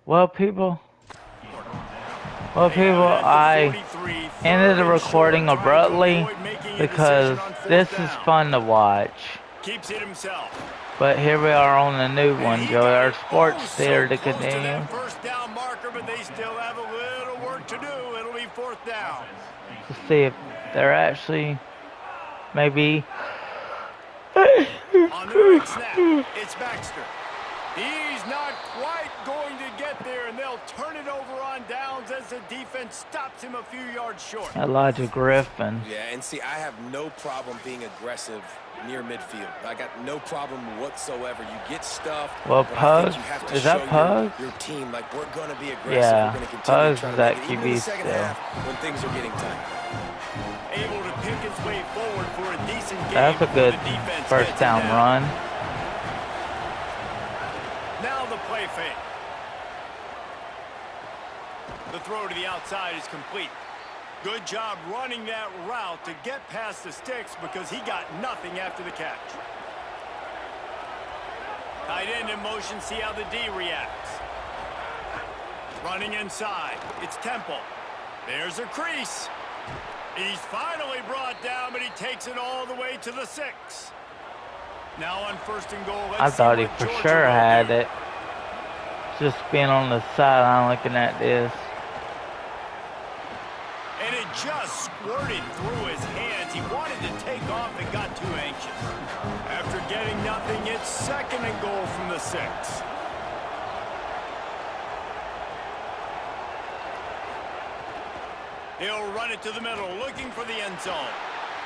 Well, people, I ended the recording abruptly because this is fun to watch. Keeps it himself. But here we are on the new one, Joey. Our sports so theater to close continue. that first down marker, but they still have a little work to do. It'll be fourth down. To see if they're actually maybe. On the right snap, it's Baxter. He's not quite going to get there, and they'll turn it over on downs as the defense stops him a few yards short. Elijah Griffin. Yeah, and see, I have no problem being aggressive near midfield. I got no problem whatsoever. You get stuffed. Well, Pugs, is that Pugs? Your team, like, we're going to be aggressive. Yeah, we're going to continue Pugs to is try that to make it, even QB in the second still. half when things are getting tight. Able to pick his way forward for a decent game. That's a good first down run. Now the play fake. The throw to the outside is complete. Good job running that route to get past the sticks because he got nothing after the catch. Tight end in motion, see how the D reacts. Running inside, it's Temple. There's a crease. He's finally brought down, but he takes it all the way to the 6. Now on first and goal, I thought he for sure had it. Just being on the sideline looking at this. And it just squirted through his hands. He wanted to take off and got too anxious. After getting nothing, it's second and goal from the 6. He'll run it to the middle, looking for the end zone.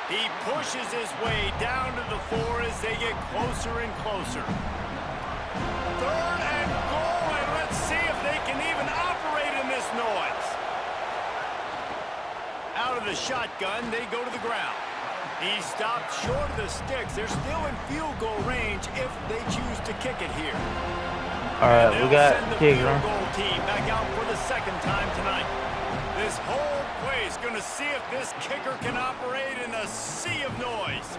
He pushes his way down to the 4 as they get closer and closer. Third and goal, and let's see if they can even operate in this noise. Out of the shotgun, they go to the ground. He stopped short of the sticks. They're still in field goal range if they choose to kick it here. All right, we got the kicker. field goal team back out for the second time tonight. This whole play is going to see if this kicker can operate in a sea of noise.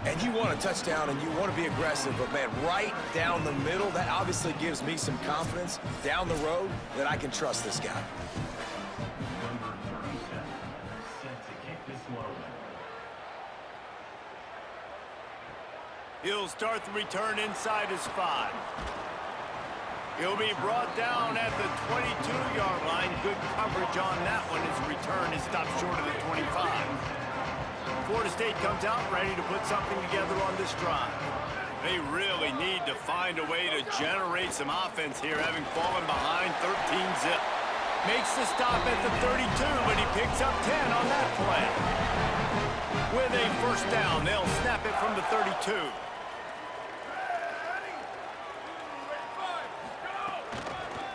And you want a touchdown and you want to be aggressive, but man, right down the middle, that obviously gives me some confidence down the road that I can trust this guy. He'll start the return inside his 5. He'll be brought down at the 22-yard line. Good coverage on that one. His return is stopped short of the 25. Florida State comes out ready to put something together on this drive. They really need to find a way to generate some offense here, having fallen behind 13-zip. Makes the stop at the 32, but he picks up 10 on that play. With a first down, they'll snap it from the 32.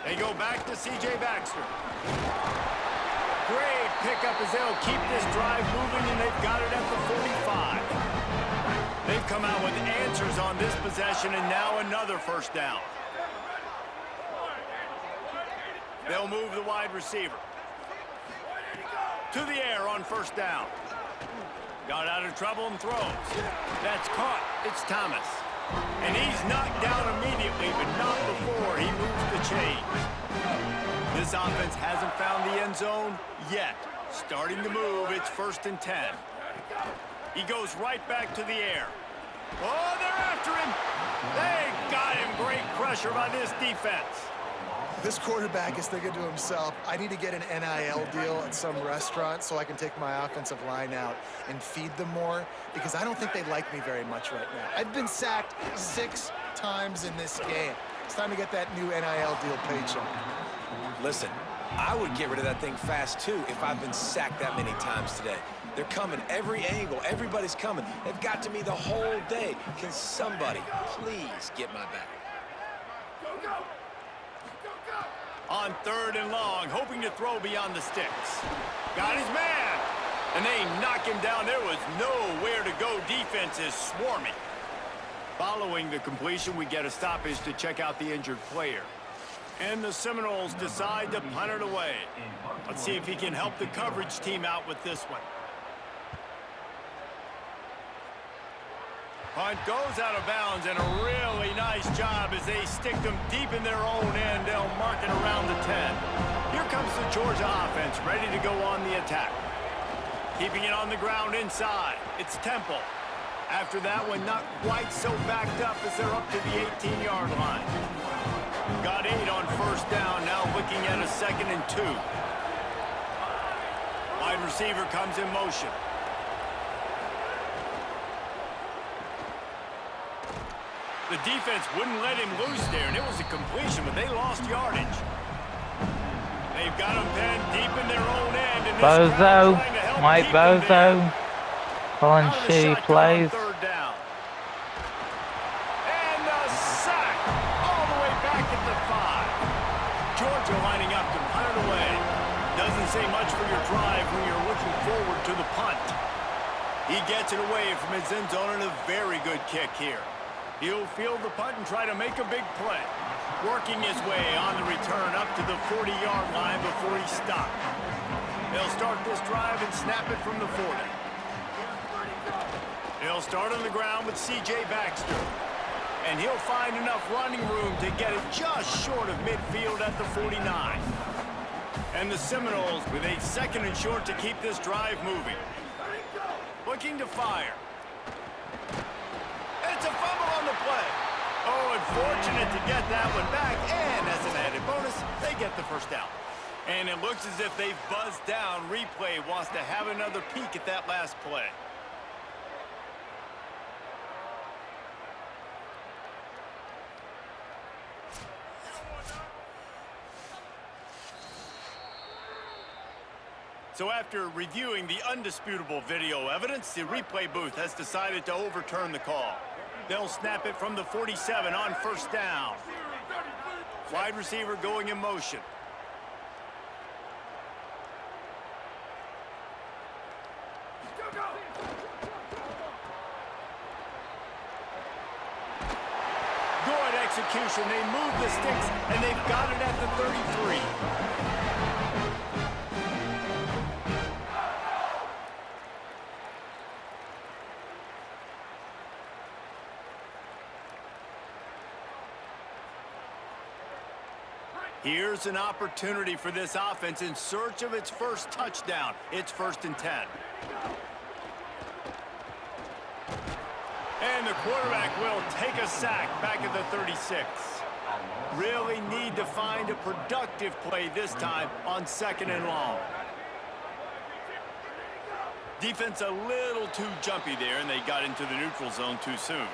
They go back to C.J. Baxter. Great pickup as they'll keep this drive moving, and they've got it at the 45. They've come out with answers on this possession, and now another first down. They'll move the wide receiver. To the air on first down. Got out of trouble and throws. That's caught. It's Thomas. And he's knocked down immediately, but not before he moves the chains. This offense hasn't found the end zone yet. Starting to move, it's first and 10. He goes right back to the air. Oh, they're after him. They got him. Great pressure by this defense. This quarterback is thinking to himself, I need to get an NIL deal at some restaurant so I can take my offensive line out and feed them more, because I don't think they like me very much right now. I've been sacked 6 times in this game. It's time to get that new NIL deal paycheck. Listen, I would get rid of that thing fast, too, if I've been sacked that many times today. They're coming every angle. Everybody's coming. They've got to me the whole day. Can somebody please get my back? On third and long, hoping to throw beyond the sticks. Got his man. And they knock him down. There was nowhere to go. Defense is swarming. Following the completion, we get a stoppage to check out the injured player. And the Seminoles decide to punt it away. Let's see if he can help the coverage team out with this one. Punt goes out of bounds, and a really nice job as they stick them deep in their own end. They'll marking around the 10. Here comes the Georgia offense, ready to go on the attack. Keeping it on the ground inside. It's Temple. After that one, not quite so backed up as they're up to the 18-yard line. Got 8 on first down, now looking at a 2nd and 2. Wide receiver comes in motion. The defense wouldn't let him loose there, and it was a completion, but they lost yardage. They've got him pinned deep in their own end. And Bozo, Mike Bozo, calling shitty plays. Third down. And a sack all the way back at the 5. Georgia lining up to punt it away. Doesn't say much for your drive when you're looking forward to the punt. He gets it away from his end zone, and a very good kick here. He'll field the punt and try to make a big play. Working his way on the return up to the 40-yard line before he stopped. They'll start this drive and snap it from the 40. They'll start on the ground with C.J. Baxter. And he'll find enough running room to get it just short of midfield at the 49. And the Seminoles with a 2nd and short to keep this drive moving. Looking to fire. It's a fumble on the play. Oh, unfortunate to get that one back, and as an added bonus, they get the first down. And it looks as if they've buzzed down. Replay wants to have another peek at that last play. So after reviewing the undisputable video evidence, the replay booth has decided to overturn the call. They'll snap it from the 47 on first down. Wide receiver going in motion. Good execution. They move the sticks, and they've got it at the 33. Here's an opportunity for this offense in search of its first touchdown. It's 1st and 10. And the quarterback will take a sack back at the 36. Really need to find a productive play this time on 2nd and long. Defense a little too jumpy there, and they got into the neutral zone too soon.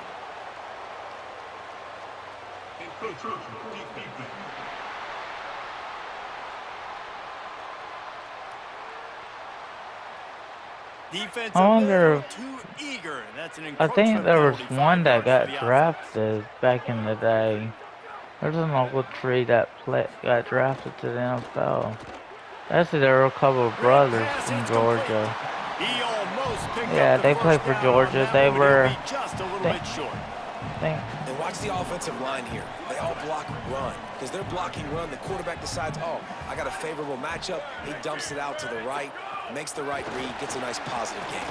Defense I wonder too eager. That's an I think there was penalty, one 5 that yards got for the drafted back in the day. There's an local tree that got drafted to the NFL. Actually, there were a couple of brothers from Georgia. He almost picked Yeah, up the they first played for down Georgia. on that They one. were, He'll be just a little bit short. And watch the offensive line here. They all block run. Because they're blocking run, the quarterback decides, oh, I got a favorable matchup. He dumps it out to the right, makes the right read, gets a nice positive gain.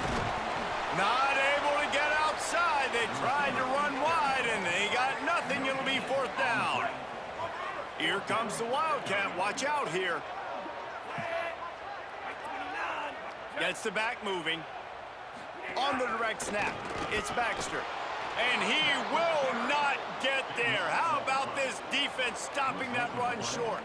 Not able to get outside. They tried to run wide, and they got nothing. It'll be 4th down. Here comes the Wildcat. Watch out here. Gets the back moving. On the direct snap, it's Baxter. And he will not get there. How about this defense stopping that run short?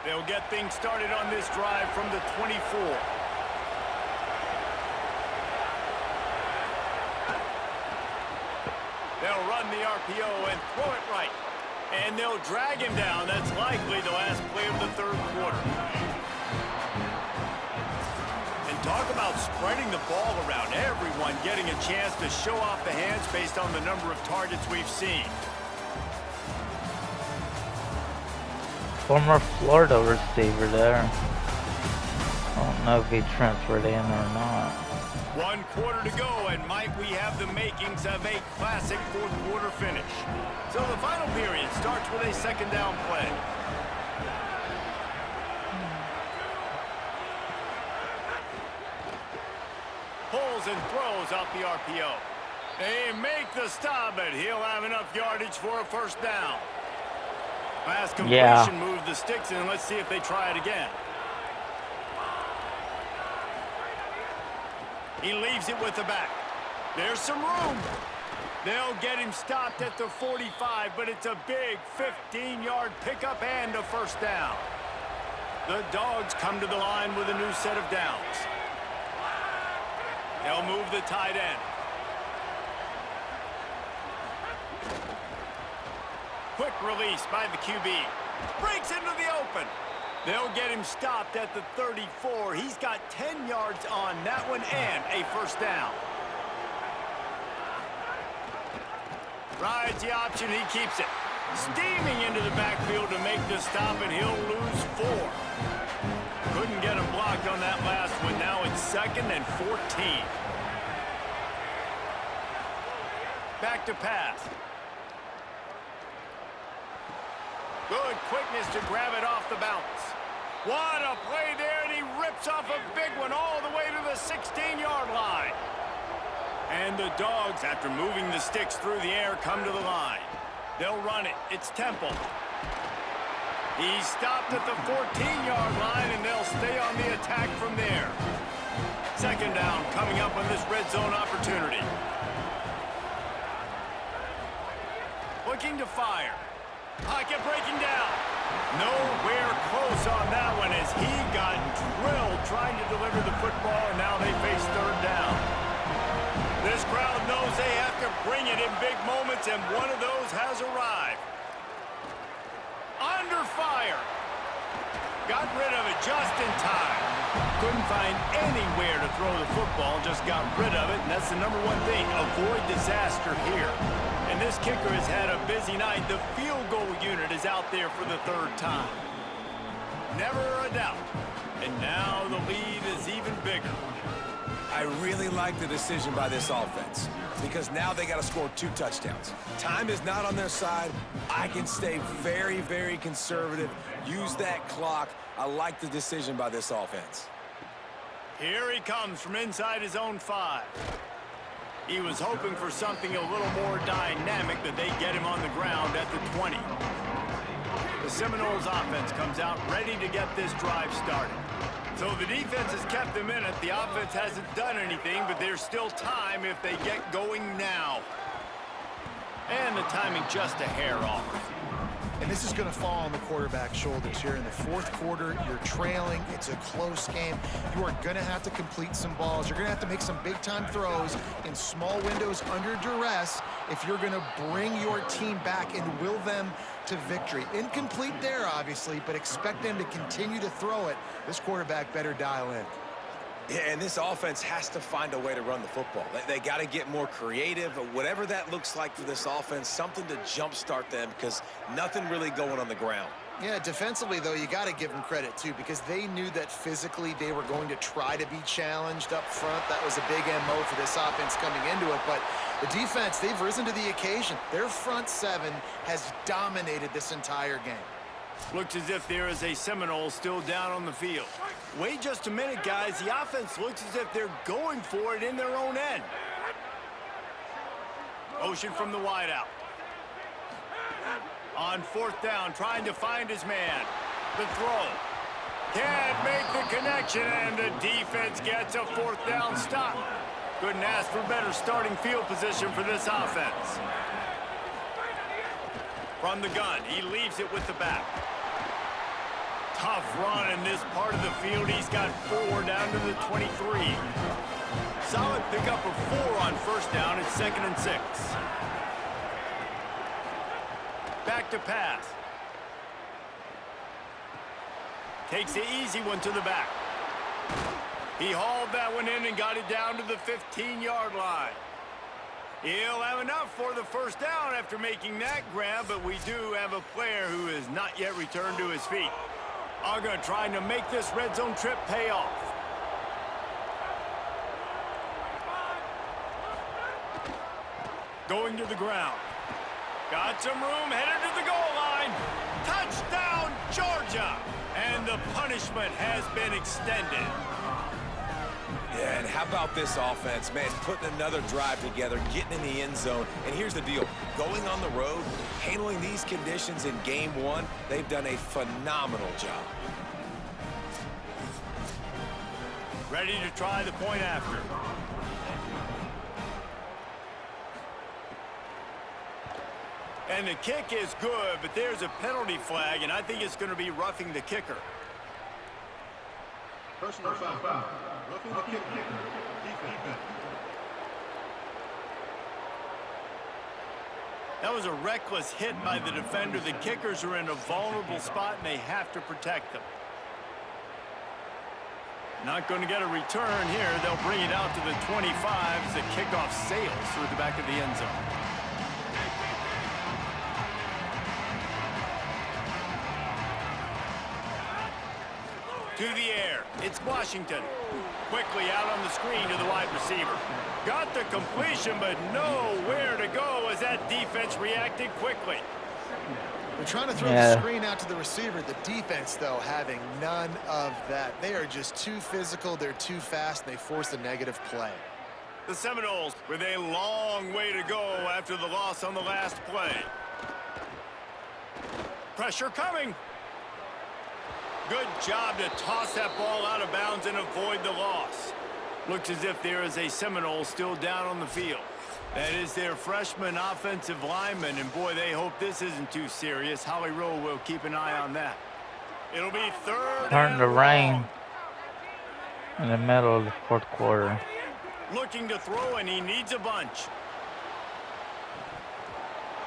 They'll get things started on this drive from the 24. They'll run the RPO and throw it right. And they'll drag him down. That's likely the last play of the 3rd quarter. And talk about spreading the ball around. Everyone getting a chance to show off the hands based on the number of targets we've seen. Former Florida receiver there. I don't know if he transferred in or not. 1 quarter to go, and might we have the makings of a classic 4th quarter finish. So the final period starts with a 2nd down play. Pulls Richardson throws off the RPO. They make the stop, but he'll have enough yardage for a first down. Last completion moved the sticks in. Let's see if they try it again. He leaves it with the back. There's some room. They'll get him stopped at the 45, but it's a big 15-yard pickup and a first down. The Dogs come to the line with a new set of downs. They'll move the tight end. Quick release by the QB. Breaks into the open. They'll get him stopped at the 34. He's got 10 yards on that one and a first down. Rides the option, he keeps it. Steaming into the backfield to make the stop, and he'll lose 4. Couldn't get him blocked on that last one. Now it's 2nd and 14. Back to pass. Good quickness to grab it off the bounce. What a play there, and he rips off a big one all the way to the 16-yard line. And the Dogs, after moving the sticks through the air, come to the line. They'll run it. It's Temple. He's stopped at the 14-yard line, and they'll stay on the attack from there. 2nd down coming up on this red zone opportunity. Looking to fire. Pocket breaking down. Nowhere close on that one as he got drilled trying to deliver the football, and now they face 3rd down. This crowd knows they have to bring it in big moments, and one of those has arrived. Under fire. Got rid of it just in time. Couldn't find anywhere to throw the football, just got rid of it, and that's the #1 thing. Avoid disaster here. And this kicker has had a busy night. The field goal unit is out there for the 3rd time. Never a doubt. And now the lead is even bigger. I really like the decision by this offense because now they got to score 2 touchdowns. Time is not on their side. I can stay very, very conservative. Use that clock. I like the decision by this offense. Here he comes from inside his own 5. He was hoping for something a little more dynamic, but they get him on the ground at the 20. The Seminoles offense comes out ready to get this drive started. So the defense has kept them in it. The offense hasn't done anything, but there's still time if they get going now. And the timing just a hair off. And this is going to fall on the quarterback's shoulders here in the 4th quarter. You're trailing. It's a close game. You are going to have to complete some balls. You're going to have to make some big-time throws in small windows under duress if you're going to bring your team back and will them to victory. Incomplete there, obviously, but expect them to continue to throw it. This quarterback better dial in. Yeah, and this offense has to find a way to run the football. They got to get more creative, whatever that looks like for this offense, something to jumpstart them because nothing really going on the ground. Yeah, defensively, though, you got to give them credit, too, because they knew that physically they were going to try to be challenged up front. That was a big MO for this offense coming into it. But the defense, they've risen to the occasion. Their front 7 has dominated this entire game. Looks as if there is a Seminole still down on the field. Wait just a minute, guys. The offense looks as if they're going for it in their own end. Motion from the wideout. On 4th down, trying to find his man. The throw. Can't make the connection, and the defense gets a 4th down stop. Couldn't ask for better starting field position for this offense. From the gun, he leaves it with the back. Tough run in this part of the field. He's got 4 down to the 23. Solid pickup of 4 on 1st down. It's 2nd and 6. Back to pass. Takes the easy one to the back. He hauled that one in and got it down to the 15-yard line. He'll have enough for the 1st down after making that grab, but we do have a player who has not yet returned to his feet. Aga trying to make this red zone trip pay off. Going to the ground. Got some room, headed to the goal line. Touchdown, Georgia! And the punishment has been extended. Yeah, and how about this offense, man? Putting another drive together, getting in the end zone. And here's the deal. Going on the road, handling these conditions in game one, they've done a phenomenal job. Ready to try the point after. And the kick is good, but there's a penalty flag, and I think it's going to be roughing the kicker. Personal foul. Roughing the kicker. Defense. That was a reckless hit by the defender. The kickers are in a vulnerable spot, and they have to protect them. Not going to get a return here. They'll bring it out to the 25 as the kickoff sails through the back of the end zone. To the air. It's Washington. Quickly out on the screen to the wide receiver. Got the completion, but nowhere to go as that defense reacted quickly. They're trying to throw the screen out to the receiver. The defense, though, having none of that. They are just too physical. They're too fast. They force a negative play. The Seminoles with a long way to go after the loss on the last play. Pressure coming. Good job to toss that ball out of bounds and avoid the loss. Looks as if there is a Seminole still down on the field. That is their freshman offensive lineman, and boy, they hope this isn't too serious. Holly Rowe will keep an eye on that. It'll be third Starting to and rain long. in the middle of the fourth quarter. Looking to throw, and he needs a bunch.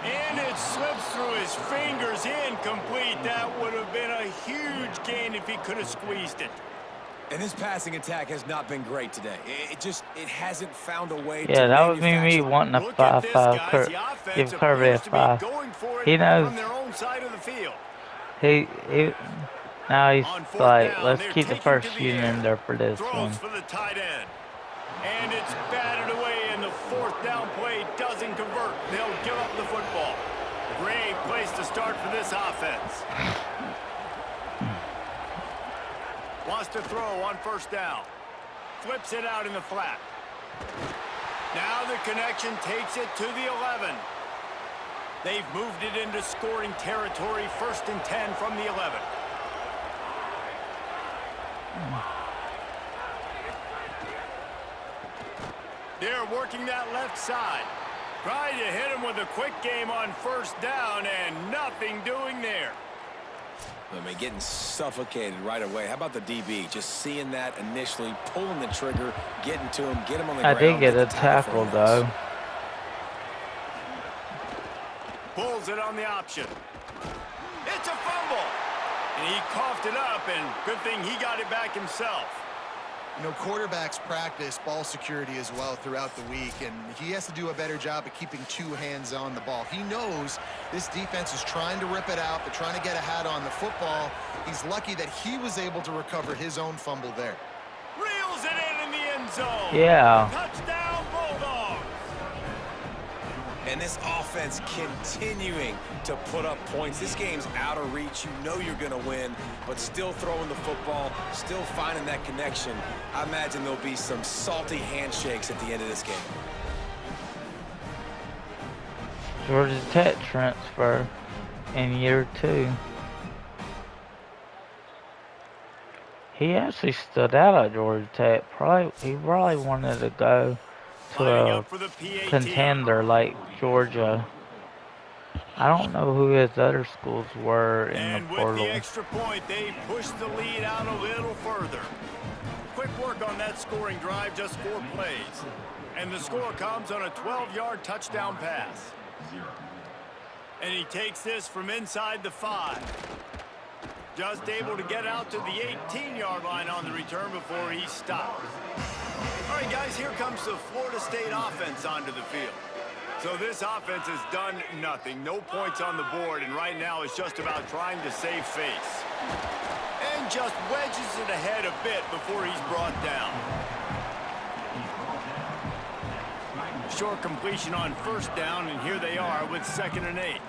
And it slips through his fingers, incomplete. That would have been a huge gain if he could have squeezed it. And this passing attack has not been great today. It hasn't found a way to That would be me manufacture. wanting a Look at this, 5-5. guys. The offense Give Kirby a appears to be 5. going for it He knows. from their own side of the field. Now he's On fourth like, down, let's they're keep the taking first to the shooting air. in there for this Throws one. for the tight end. And it's batted away, and the fourth down play doesn't convert. They'll give up the football. Great place to start for this offense. Wants to throw on first down. Flips it out in the flat. Now the connection takes it to the 11. They've moved it into scoring territory, 1st and 10 from the 11. They're working that left side. Trying to hit him with a quick game on first down, and nothing doing there. I mean, getting suffocated right away. How about the DB? Just seeing that initially, pulling the trigger, getting to him, get him on the ground. I did get a the tackle tackle though. Pulls it on the option. It's a fumble. And he coughed it up, and good thing he got it back himself. You know, quarterbacks practice ball security as well throughout the week, and he has to do a better job of keeping two hands on the ball. He knows this defense is trying to rip it out. They're trying to get a hat on the football. He's lucky that he was able to recover his own fumble there. Reels it in the end zone. Yeah. Touchdown, Bulldogs. And this offense continuing to put up points. This game's out of reach. You know you're going to win, but still throwing the football, still finding that connection. I imagine there'll be some salty handshakes at the end of this game. Georgia Tech transfer in year 2. He actually stood out at Georgia Tech. He probably wanted to go to a contender like Georgia. I don't know who his other schools were in And the with portal. the extra point, they pushed the lead out a little further. Quick work on that scoring drive, just 4 plays. And the score comes on a 12-yard touchdown pass. And he takes this from inside the 5. Just able to get out to the 18-yard line on the return before he stopped. All right, guys, here comes the Florida State offense onto the field. So this offense has done nothing. No points on the board, and right now it's just about trying to save face. And just wedges it ahead a bit before he's brought down. Short completion on first down, and here they are with 2nd and 8.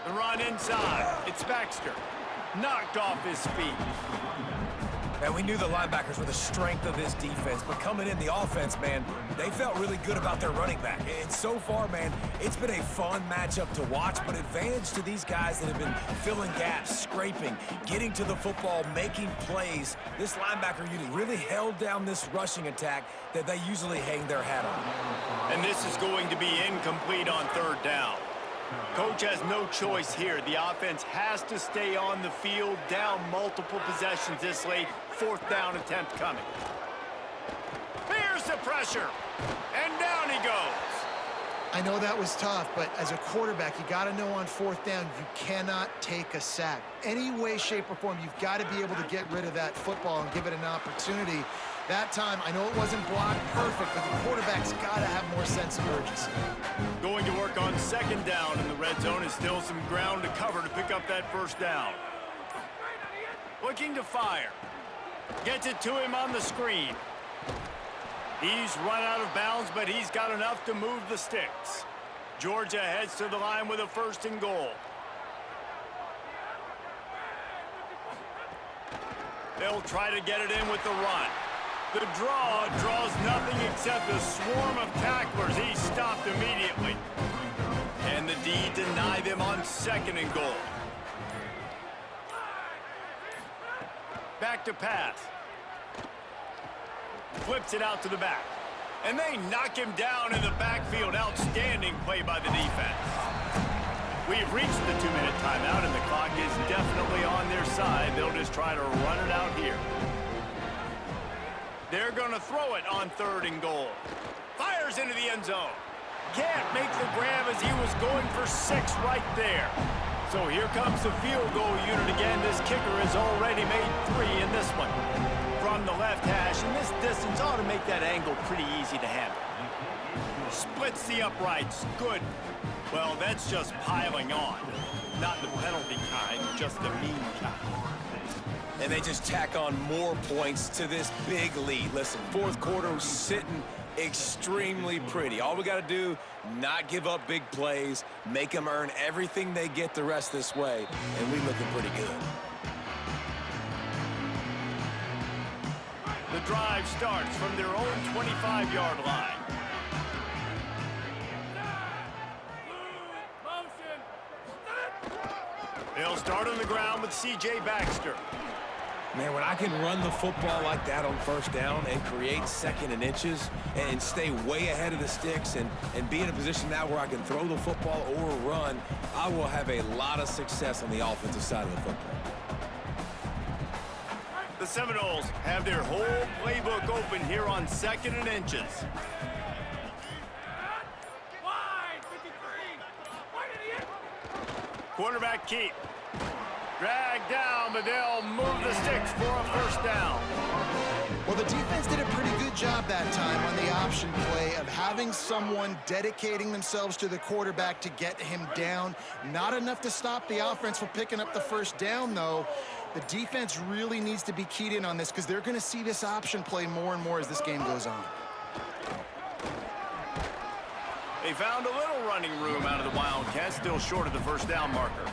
The run inside. It's Baxter. knocked off his feet. And we knew the linebackers were the strength of this defense, but coming in the offense, man, they felt really good about their running back. And so far, man, it's been a fun matchup to watch, but advantage to these guys that have been filling gaps, scraping, getting to the football, making plays. This linebacker unit really held down this rushing attack that they usually hang their hat on. And this is going to be incomplete on third down. Coach has no choice here. The offense has to stay on the field, down multiple possessions this late. Fourth down attempt coming. Here's the pressure, and down he goes. I know that was tough, but as a quarterback, you got to know on fourth down, you cannot take a sack. Any way, shape, or form, you've got to be able to get rid of that football and give it an opportunity. That time, I know it wasn't blocked perfect, but the quarterback's got to have more sense of urgency. Going to work on second down in the red zone is still some ground to cover to pick up that first down. Looking to fire. Gets it to him on the screen. He's run out of bounds, but he's got enough to move the sticks. Georgia heads to the line with a 1st and goal. They'll try to get it in with the run. The draw draws nothing except a swarm of tacklers. He's stopped immediately. And the D deny them on 2nd and goal. Back to pass. Flips it out to the back. And they knock him down in the backfield. Outstanding play by the defense. We've reached the 2-minute timeout, and the clock is definitely on their side. They'll just try to run it out here. They're going to throw it on 3rd and goal. Fires into the end zone. Can't make the grab as he was going for 6 right there. So here comes the field goal unit again. This kicker has already made 3 in this one. From the left hash, and this distance ought to make that angle pretty easy to handle. Splits the uprights. Good. Well, that's just piling on. Not the penalty kind, just the mean kind. And they just tack on more points to this big lead. Listen, fourth quarter was sitting extremely pretty. All we got to do, not give up big plays, make them earn everything they get the rest this way, and we looking pretty good. The drive starts from their own 25-yard line. They'll start on the ground with C.J. Baxter. Man, when I can run the football like that on 1st down and create 2nd and inches and stay way ahead of the sticks and be in a position now where I can throw the football or run, I will have a lot of success on the offensive side of the football. The Seminoles have their whole playbook open here on 2nd and inches. Quarterback keep. Dragged down, but they'll move the sticks for a 1st down. Well, the defense did a pretty good job that time on the option play of having someone dedicating themselves to the quarterback to get him down. Not enough to stop the offense from picking up the 1st down, though. The defense really needs to be keyed in on this because they're going to see this option play more and more as this game goes on. They found a little running room out of the Wildcats, still short of the 1st down marker.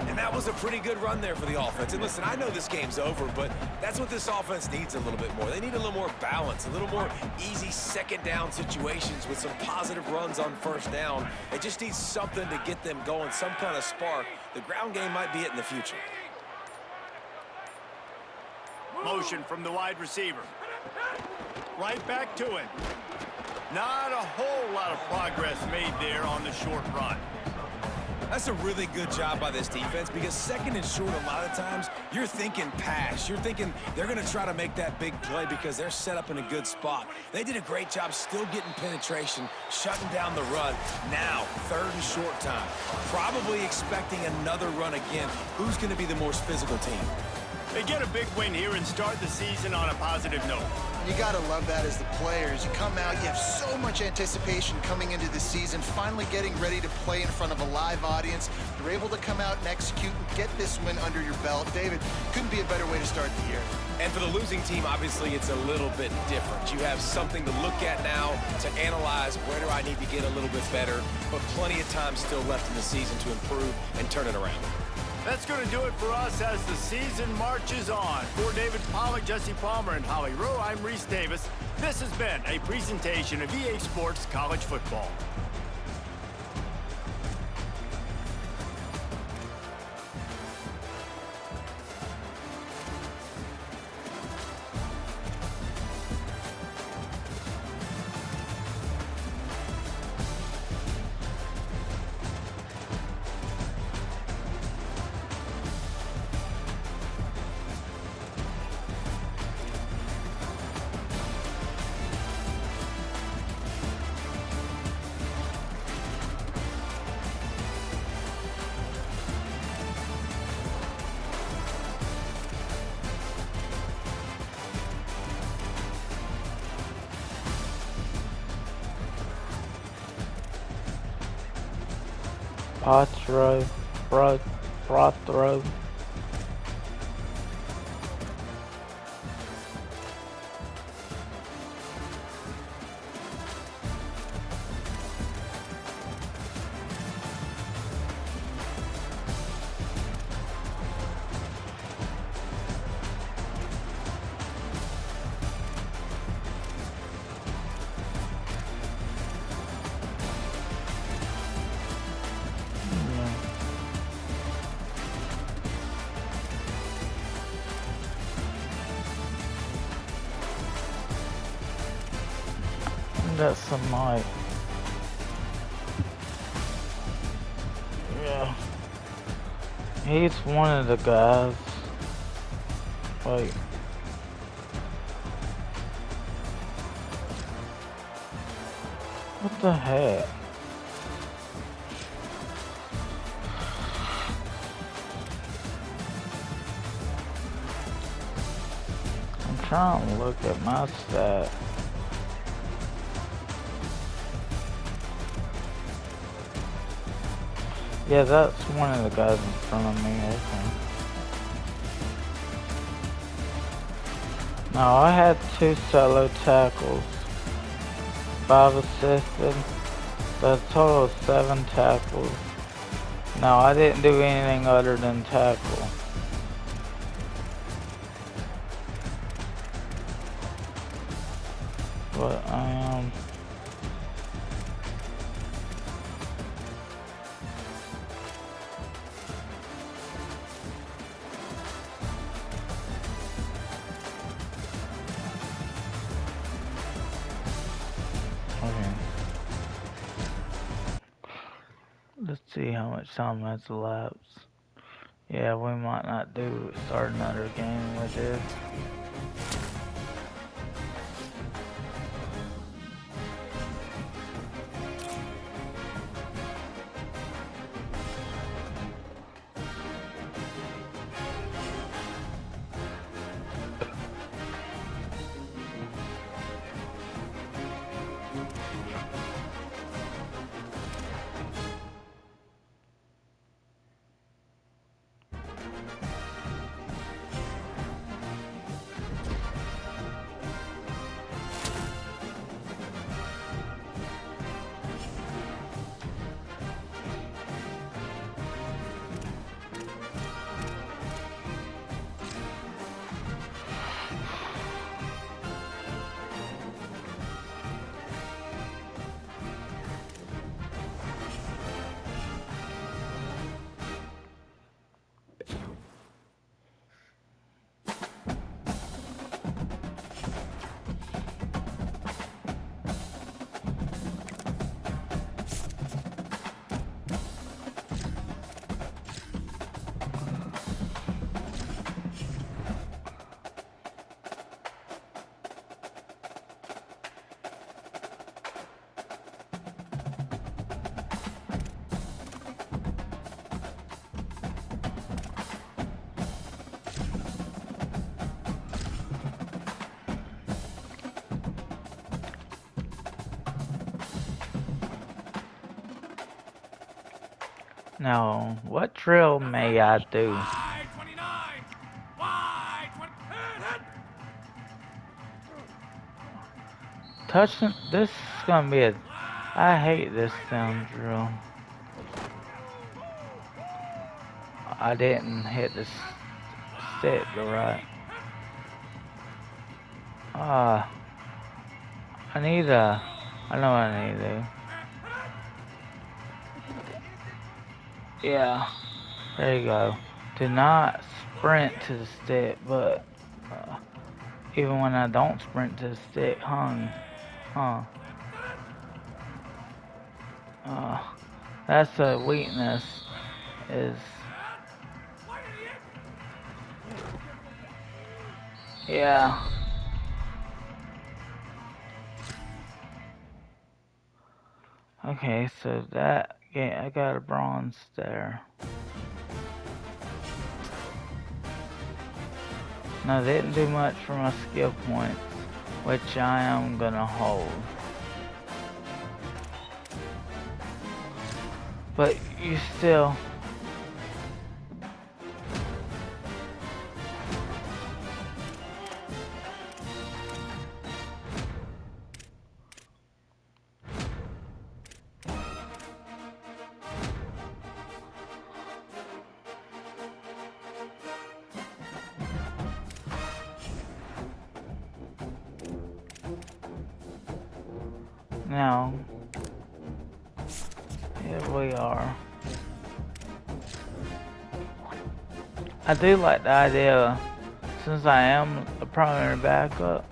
And that was a pretty good run there for the offense. And listen, I know this game's over, but that's what this offense needs a little bit more. They need a little more balance, a little more easy 2nd down situations with some positive runs on 1st down. It just needs something to get them going, some kind of spark. The ground game might be it in the future. Motion from the wide receiver. Right back to him. Not a whole lot of progress made there on the short run. That's a really good job by this defense because 2nd and short, a lot of times, you're thinking pass. You're thinking they're going to try to make that big play because they're set up in a good spot. They did a great job still getting penetration, shutting down the run. Now, 3rd and short time. Probably expecting another run again. Who's going to be the most physical team? They get a big win here and start the season on a positive note. You got to love that as the players. You come out, you have so much anticipation coming into the season, finally getting ready to play in front of a live audience. You're able to come out and execute and get this win under your belt. David, couldn't be a better way to start the year. And for the losing team, obviously, it's a little bit different. You have something to look at now to analyze where do I need to get a little bit better, but plenty of time still left in the season to improve and turn it around. That's going to do it for us as the season marches on. For David Pollock, Jesse Palmer, and Holly Rowe, I'm Reese Davis. This has been a presentation of EA Sports College Football. Potro, Brothro. Got some mic. Yeah. He's one of the guys. Wait. What the heck? I'm trying to look at my stat. Yeah, that's one of the guys in front of me, okay. No, I had 2 solo tackles, 5 assisted, that's a total of 7 tackles. No, I didn't do anything other than tackle. But I am... Let's see how much time has elapsed. Yeah, we might not start another game with this. Now, what drill may I do? Touching this is gonna be a... I hate this sound drill. I didn't hit the stick right. I need a... I know what I need to do. Yeah, there you go. Do not sprint to the stick, but even when I don't sprint to the stick, huh? That's a weakness. Is yeah. Okay, so that yeah, I got a bronze there. No, they didn't do much for my skill points, which I am gonna hold. But you still. Now, here we are. I do like the idea, since I am a primary backup.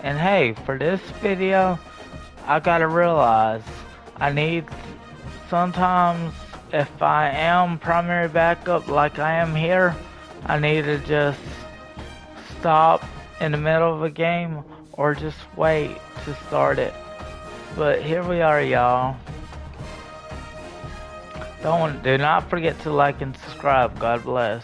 And hey, for this video, I gotta realize, I need, sometimes if I am primary backup like I am here, I need to just stop in the middle of a game or just wait to start it. But here we are, y'all. Do not forget to like and subscribe. God bless.